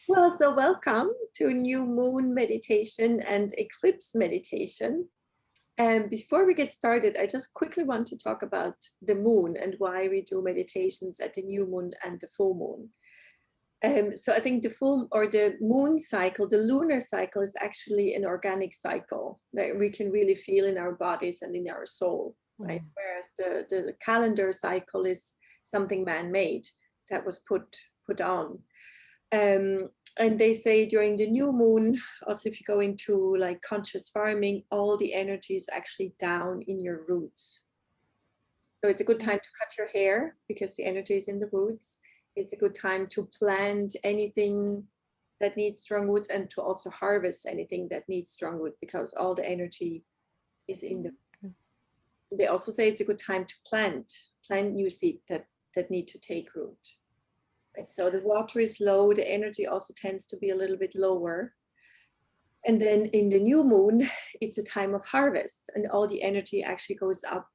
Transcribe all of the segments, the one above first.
Well, so welcome to new moon meditation and eclipse meditation. And before we get started, I just quickly want to talk about the moon and why we do meditations at the new moon and the full moon. So I think the full or the moon cycle, the lunar cycle, is actually an organic cycle that we can really feel in our bodies and in our soul, right? Mm. Whereas the calendar cycle is something man-made that was put on. And they say during the new moon, also if you go into like conscious farming, all the energy is actually down in your roots. So it's a good time to cut your hair because the energy is in the roots. It's a good time to plant anything that needs strong roots and to also harvest anything that needs strong roots because all the energy is in the. They also say it's a good time to plant new seed that need to take root. Right? So the water is low, the energy also tends to be a little bit lower. And then in the new moon, it's a time of harvest and all the energy actually goes up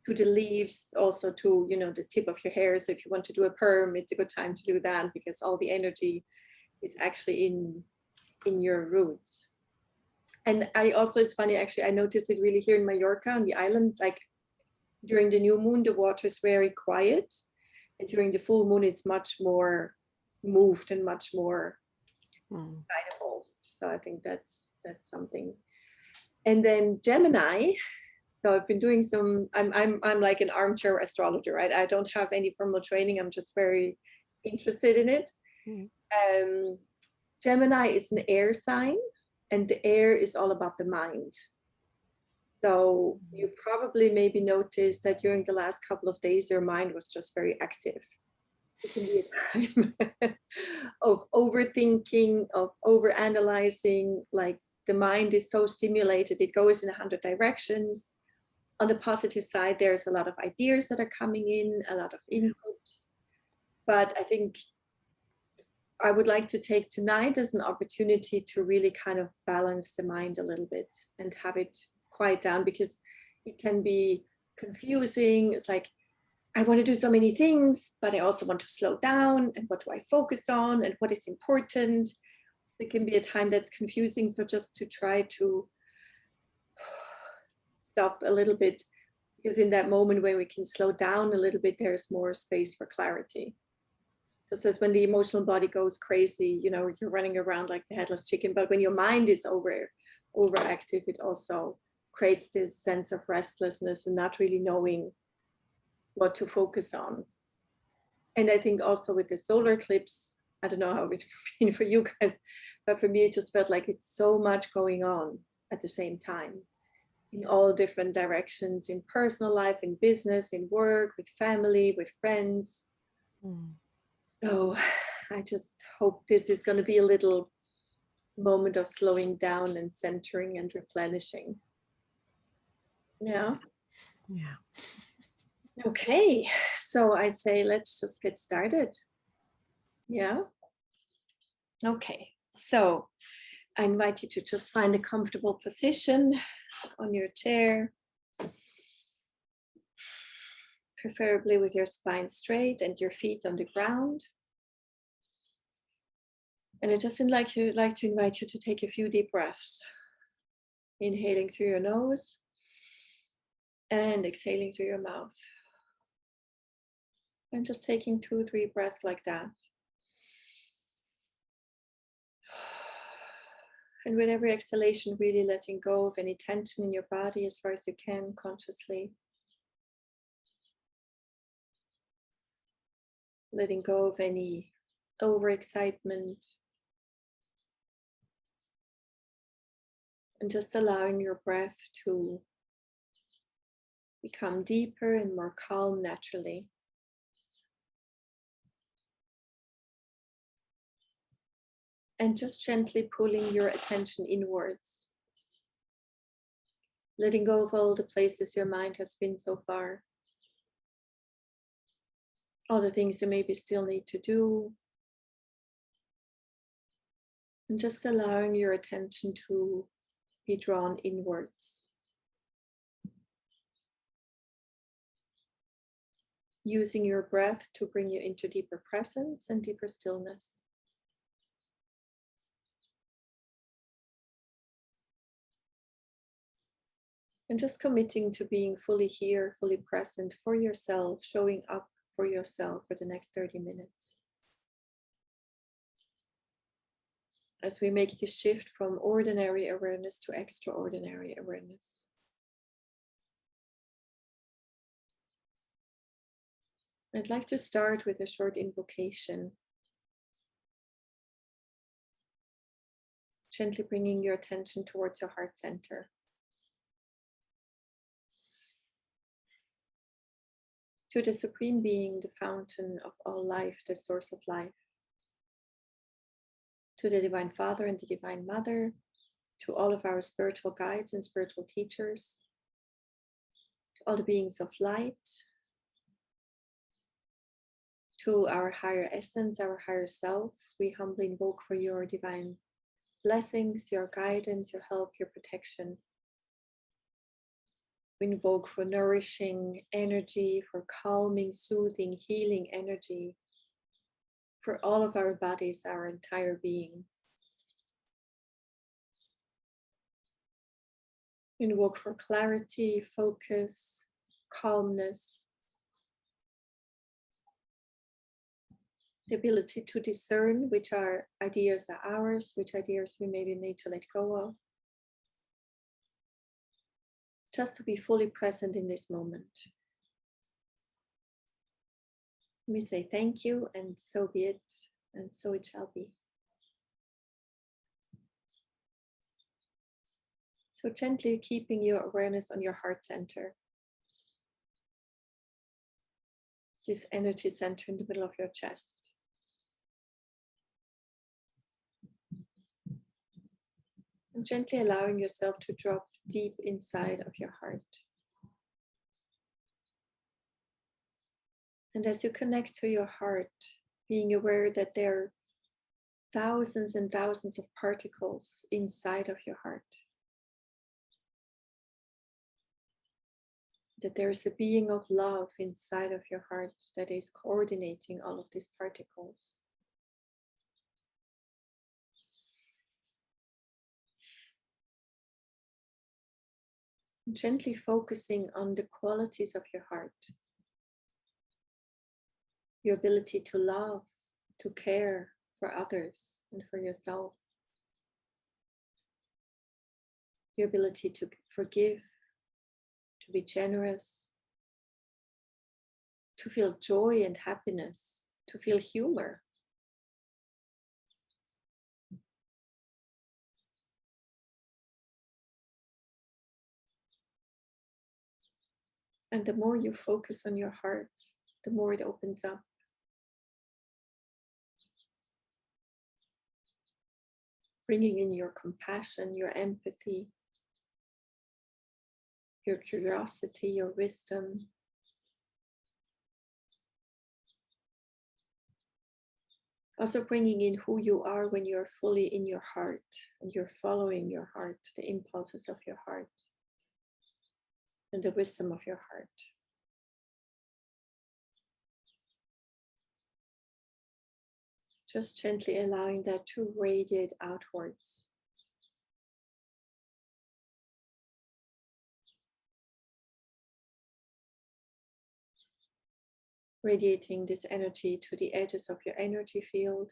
to the leaves, also to, the tip of your hair. So if you want to do a perm, it's a good time to do that because all the energy is actually in your roots. And I also, it's funny, actually, I noticed it really here in Mallorca on the island, like during the new moon, the water is very quiet. And during the full moon, it's much more moved and much more excitable. So I think that's something. And then Gemini. So I've been doing some. I'm like an armchair astrologer, right? I don't have any formal training. I'm just very interested in it. Gemini is an air sign, and the air is all about the mind. So you probably maybe noticed that during the last couple of days, your mind was just very active. It can be a time of overthinking, of overanalyzing, like the mind is so stimulated, it goes in 100 directions. On the positive side, there's a lot of ideas that are coming in, a lot of input. But I think I would like to take tonight as an opportunity to really kind of balance the mind a little bit and have it quiet down because it can be confusing. It's like, I want to do so many things, but I also want to slow down. And what do I focus on? And what is important? It can be a time that's confusing. So just to try to stop a little bit, because in that moment when we can slow down a little bit, there's more space for clarity. So it says when the emotional body goes crazy, you're running around like the headless chicken. But when your mind is overactive, it also creates this sense of restlessness and not really knowing what to focus on. And I think also with the solar eclipse, I don't know how it's been for you guys, but for me, it just felt like it's so much going on at the same time in all different directions, in personal life, in business, in work, with family, with friends. So I just hope this is going to be a little moment of slowing down and centering and replenishing. Yeah. Yeah. Okay. So I say, let's just get started. Yeah. Okay. So I invite you to just find a comfortable position on your chair, preferably with your spine straight and your feet on the ground. And I just like to invite you to take a few deep breaths, inhaling through your nose and exhaling through your mouth. And just taking 2 or 3 breaths like that. And with every exhalation, really letting go of any tension in your body as far as you can consciously. Letting go of any overexcitement. And just allowing your breath to become deeper and more calm naturally. And just gently pulling your attention inwards. Letting go of all the places your mind has been so far. All the things you maybe still need to do. And just allowing your attention to be drawn inwards. Using your breath to bring you into deeper presence and deeper stillness. And just committing to being fully here, fully present for yourself, showing up for yourself for the next 30 minutes. As we make this shift from ordinary awareness to extraordinary awareness. I'd like to start with a short invocation. Gently bringing your attention towards your heart center. To the Supreme Being, the fountain of all life, the source of life. To the Divine Father and the Divine Mother, to all of our spiritual guides and spiritual teachers, to all the beings of light, to our higher essence, our higher self, we humbly invoke for your divine blessings, your guidance, your help, your protection. We invoke for nourishing energy, for calming, soothing, healing energy, for all of our bodies, our entire being. We invoke for clarity, focus, calmness, the ability to discern which our ideas are ours, which ideas we maybe need to let go of. Just to be fully present in this moment. We say thank you, and so be it, and so it shall be. So gently keeping your awareness on your heart center. This energy center in the middle of your chest. And gently allowing yourself to drop deep inside of your heart. And as you connect to your heart, being aware that there are thousands and thousands of particles inside of your heart. That there's a being of love inside of your heart that is coordinating all of these particles. Gently focusing on the qualities of your heart. Your ability to love, to care for others and for yourself. Your ability to forgive, to be generous, to feel joy and happiness, to feel humor. And the more you focus on your heart, the more it opens up. Bringing in your compassion, your empathy, your curiosity, your wisdom. Also bringing in who you are when you're fully in your heart and you're following your heart, the impulses of your heart and the wisdom of your heart. Just gently allowing that to radiate outwards. Radiating this energy to the edges of your energy field,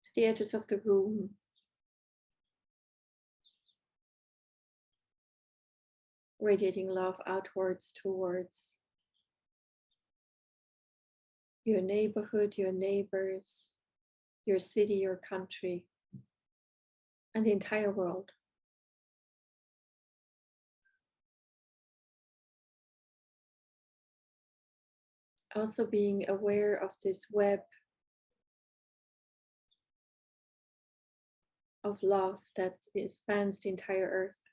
to the edges of the room. Radiating love outwards towards your neighborhood, your neighbors, your city, your country, and the entire world. Also being aware of this web of love that spans the entire earth.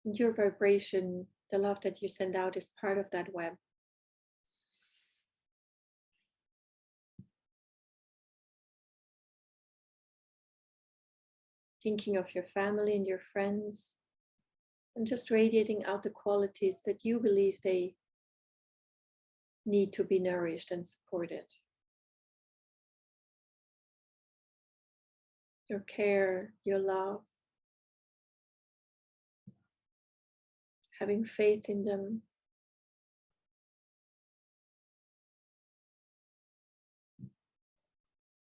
And your vibration, the love that you send out, is part of that web. Thinking of your family and your friends, and just radiating out the qualities that you believe they need to be nourished and supported. your care, your love, having faith in them,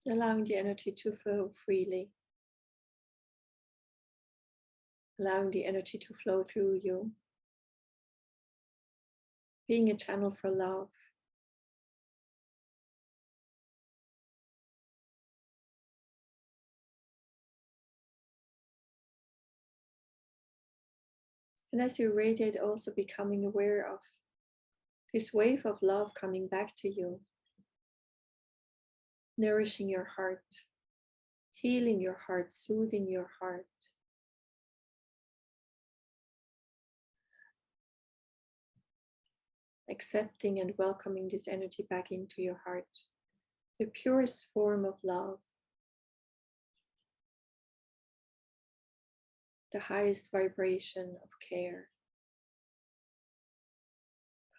allowing the energy to flow freely, allowing the energy to flow through you, being a channel for love. And as you radiate, also becoming aware of this wave of love coming back to you, nourishing your heart, healing your heart, soothing your heart. Accepting and welcoming this energy back into your heart, the purest form of love, the highest vibration of care,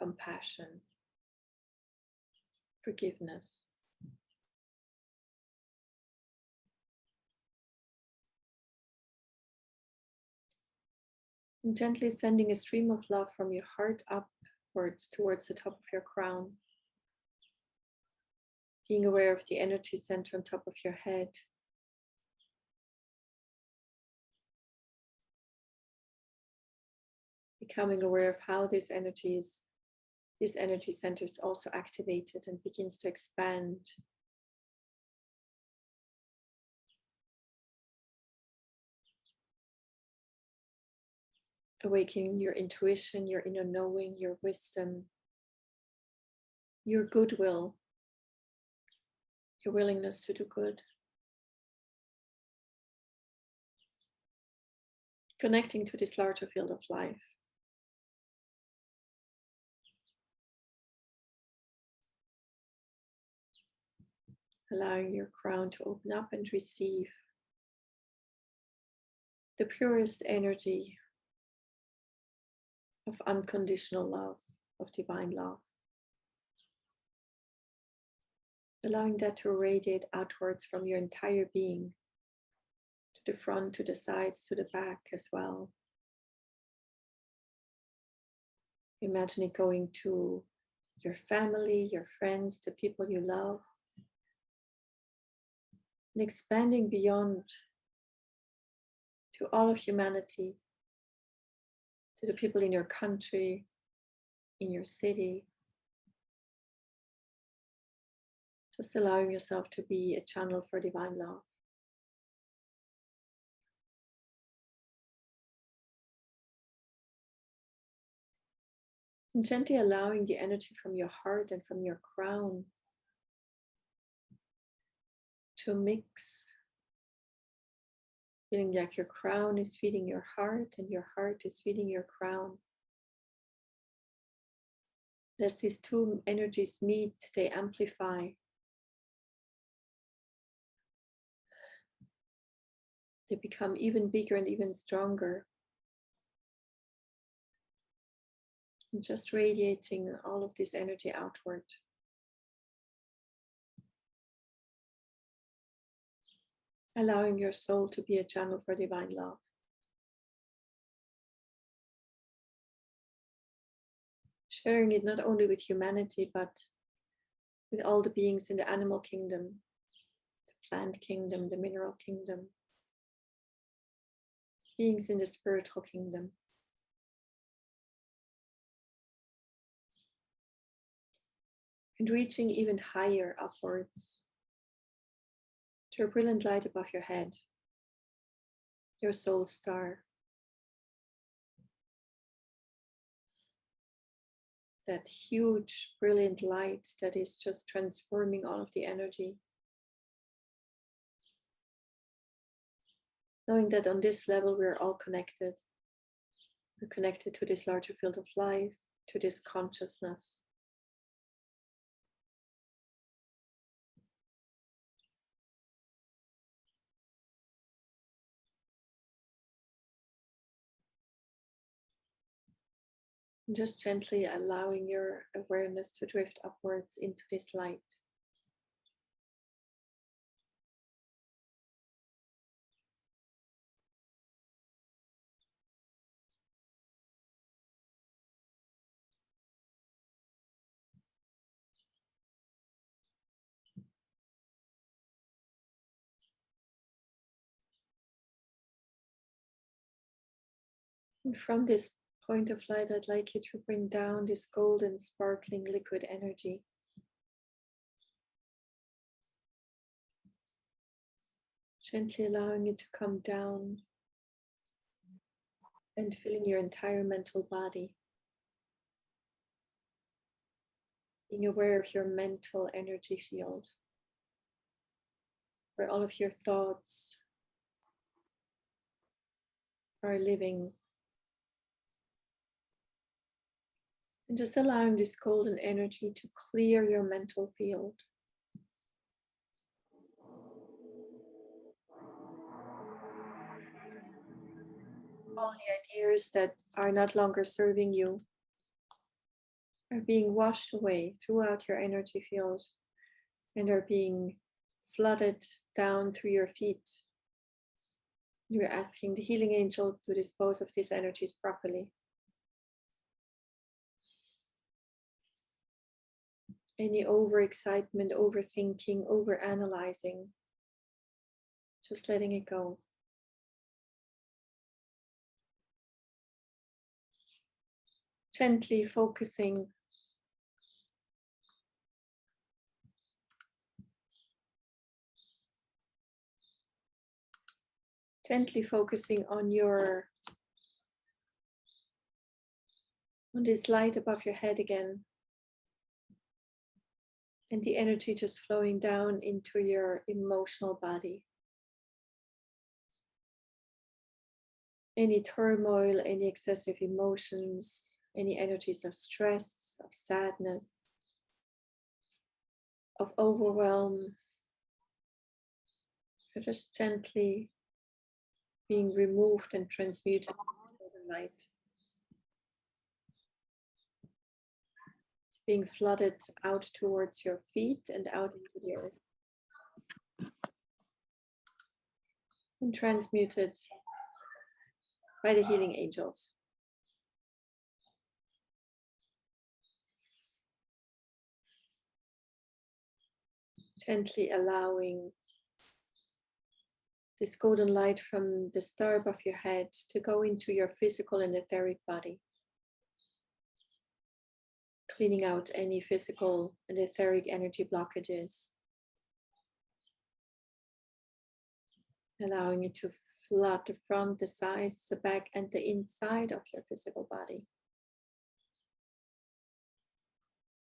compassion, forgiveness. And gently sending a stream of love from your heart upwards towards the top of your crown. Being aware of the energy center on top of your head. Becoming aware of how this energy center is also activated and begins to expand. Awakening your intuition, your inner knowing, your wisdom, your goodwill, your willingness to do good. Connecting to this larger field of life. Allowing your crown to open up and receive the purest energy of unconditional love, of divine love. Allowing that to radiate outwards from your entire being, to the front, to the sides, to the back as well. Imagine it going to your family, your friends, the people you love, and expanding beyond to all of humanity, to the people in your country, in your city. Just allowing yourself to be a channel for divine love. And gently allowing the energy from your heart and from your crown to mix. Feeling like your crown is feeding your heart and your heart is feeding your crown. As these two energies meet, they amplify. They become even bigger and even stronger. And just radiating all of this energy outward. Allowing your soul to be a channel for divine love. Sharing it not only with humanity, but with all the beings in the animal kingdom, the plant kingdom, the mineral kingdom, beings in the spiritual kingdom. And reaching even higher upwards to a brilliant light above your head, your soul star. That huge, brilliant light that is just transforming all of the energy. Knowing that on this level we're all connected. We're connected to this larger field of life, to this consciousness. And just gently allowing your awareness to drift upwards into this light. And from this point of light, I'd like you to bring down this golden, sparkling liquid energy. Gently allowing it to come down and filling your entire mental body. Being aware of your mental energy field, where all of your thoughts are living. And just allowing this golden energy to clear your mental field. All the ideas that are not longer serving you are being washed away throughout your energy field and are being flooded down through your feet. You're asking the healing angel to dispose of these energies properly. Any overexcitement, overthinking, overanalyzing, just letting it go. Gently focusing on this light above your head again, and the energy just flowing down into your emotional body. Any turmoil, any excessive emotions, any energies of stress, of sadness, of overwhelm, are just gently being removed and transmuted into the light. It's being flooded out towards your feet and out into the earth. And transmuted by the healing angels. Gently allowing this golden light from the star above your head to go into your physical and etheric body. Cleaning out any physical and etheric energy blockages. Allowing it to flood the front, the sides, the back, and the inside of your physical body.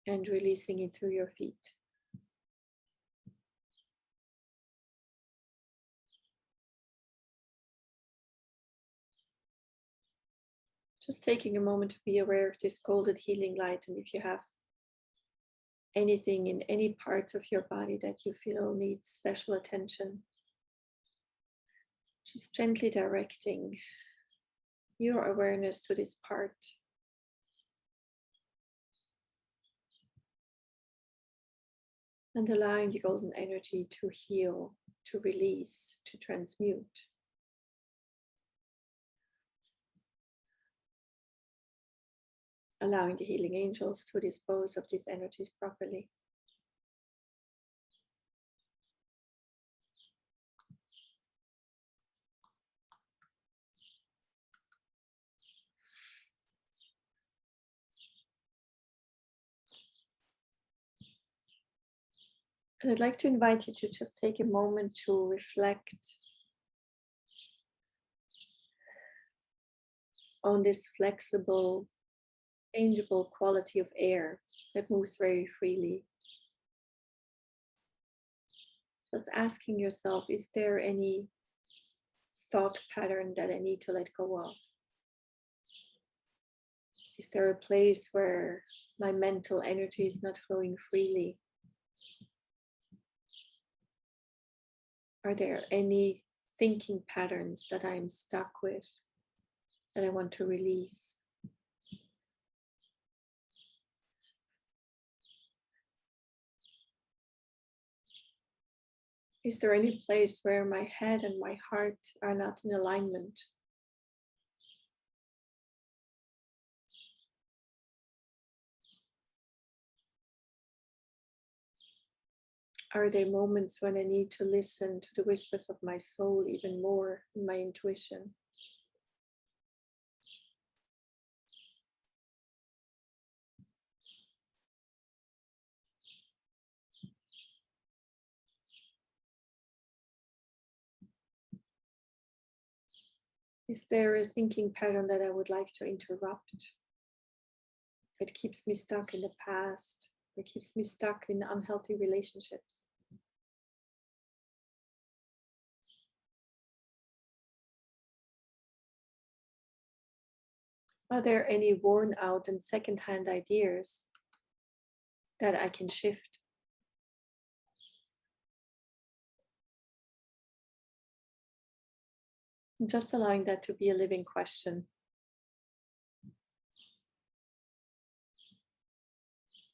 And releasing it through your feet. Just taking a moment to be aware of this golden healing light, and if you have anything in any parts of your body that you feel needs special attention, just gently directing your awareness to this part. And allowing the golden energy to heal, to release, to transmute. Allowing the healing angels to dispose of these energies properly. And I'd like to invite you to just take a moment to reflect on this flexible, changeable quality of air that moves very freely. Just asking yourself, is there any thought pattern that I need to let go of? Is there a place where my mental energy is not flowing freely? Are there any thinking patterns that I'm stuck with that I want to release? Is there any place where my head and my heart are not in alignment? Are there moments when I need to listen to the whispers of my soul even more, in my intuition? Is there a thinking pattern that I would like to interrupt? That keeps me stuck in the past, that keeps me stuck in unhealthy relationships? Are there any worn out and secondhand ideas that I can shift? And just allowing that to be a living question.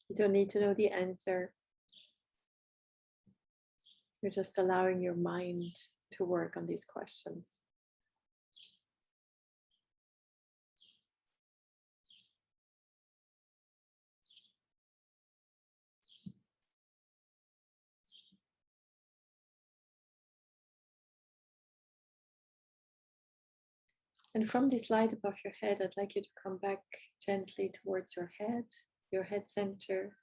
You don't need to know the answer. You're just allowing your mind to work on these questions. And from this light above your head, I'd like you to come back gently towards your head center,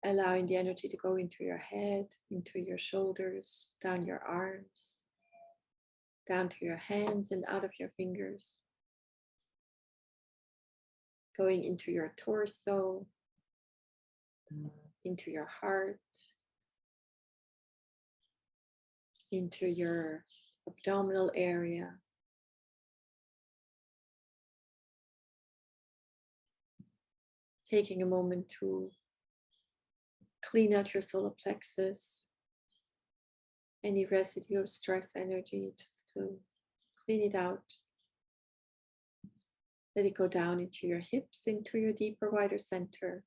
allowing the energy to go into your head, into your shoulders, down your arms, down to your hands and out of your fingers, going into your torso, into your heart, into your abdominal area, taking a moment to clean out your solar plexus, any residue of stress energy, just to clean it out. Let it go down into your hips, into your deeper, wider center,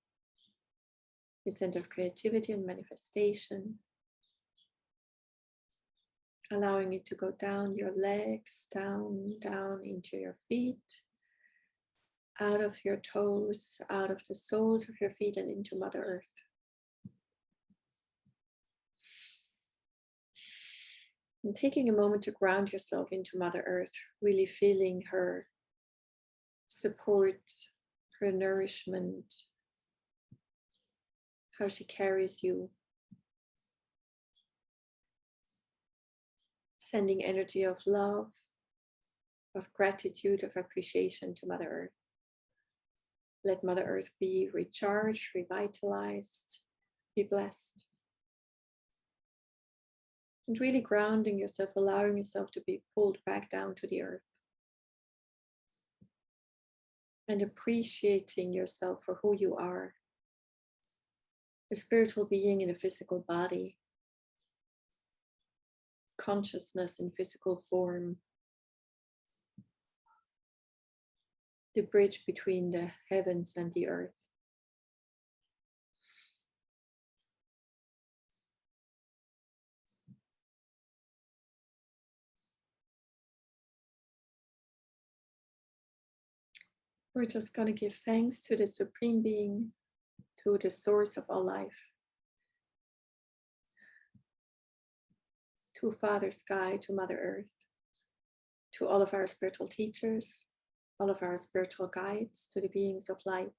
your center of creativity and manifestation. Allowing it to go down your legs, down into your feet, out of your toes, out of the soles of your feet and into Mother Earth. And taking a moment to ground yourself into Mother Earth, really feeling her support, her nourishment, how she carries you. Sending energy of love, of gratitude, of appreciation to Mother Earth. Let Mother Earth be recharged, revitalized, be blessed. And really grounding yourself, allowing yourself to be pulled back down to the earth. And appreciating yourself for who you are. A spiritual being in a physical body. Consciousness in physical form. The bridge between the heavens and the earth. We're just going to give thanks to the Supreme Being, to the source of all life, to Father Sky, to Mother Earth, to all of our spiritual teachers, all of our spiritual guides, to the beings of light.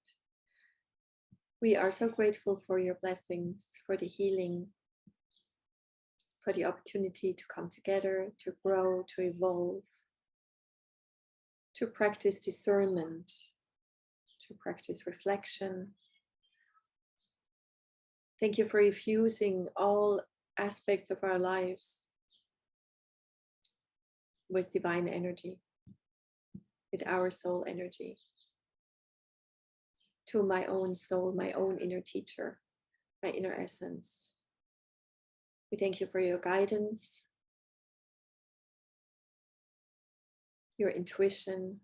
We are so grateful for your blessings, for the healing, for the opportunity to come together, to grow, to evolve, to practice discernment, to practice reflection. Thank you for infusing all aspects of our lives with divine energy, with our soul energy. To my own soul, my own inner teacher, my inner essence. We thank you for your guidance, your intuition,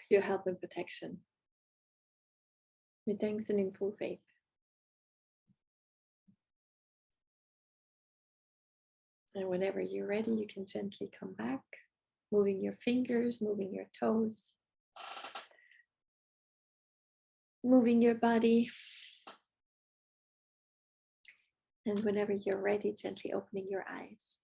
your help and protection. With thanks and in full faith. And whenever you're ready, you can gently come back, moving your fingers, moving your toes, moving your body. And whenever you're ready, gently opening your eyes.